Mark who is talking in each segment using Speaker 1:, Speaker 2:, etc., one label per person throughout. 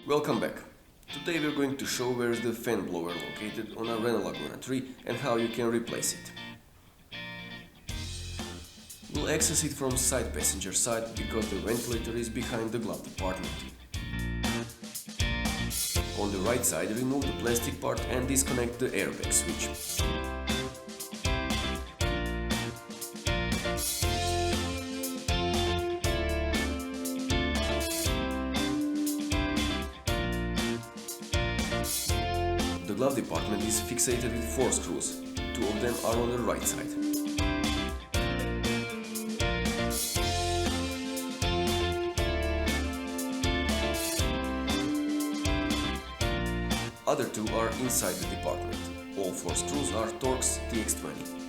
Speaker 1: Welcome back. Today we're going to show where is the fan blower located on a Renault Laguna 3 and how you can replace it. We'll access it from side passenger side because the ventilator is behind the glove department. On the right side, remove the plastic part and disconnect the airbag switch. The glove department is fixated with 4 screws. 2 of them are on the right side. Other 2 are inside the department. All 4 screws are Torx TX20.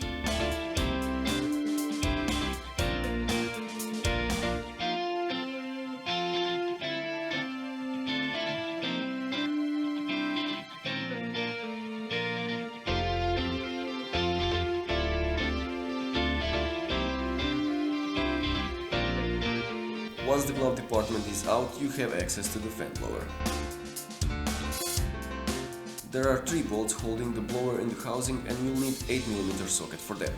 Speaker 1: Once the glove department is out, you have access to the fan blower. There are 3 bolts holding the blower in the housing and you'll need 8mm socket for them.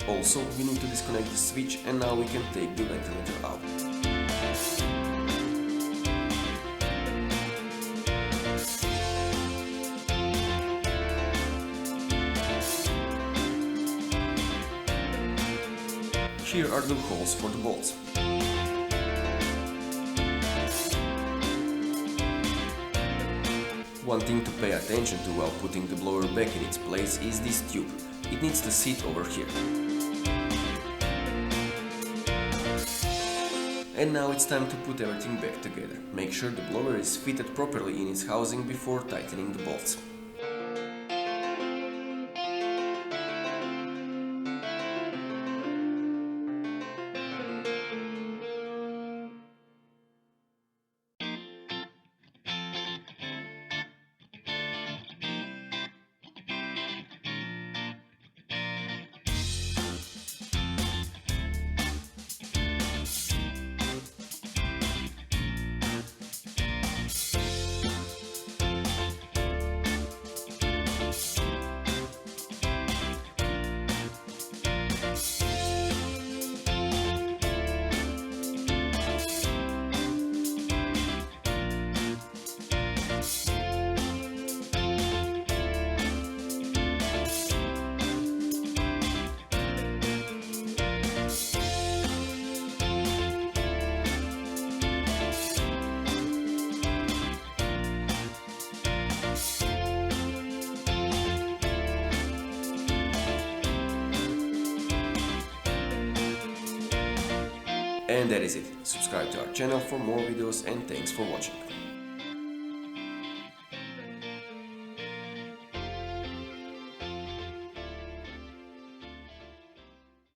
Speaker 1: Also, we need to disconnect the switch and now we can take the ventilator out. Here are the holes for the bolts. One thing to pay attention to while putting the blower back in its place is this tube. It needs to sit over here. And now it's time to put everything back together. Make sure the blower is fitted properly in its housing before tightening the bolts. And that is it. Subscribe to our channel for more videos and thanks for watching.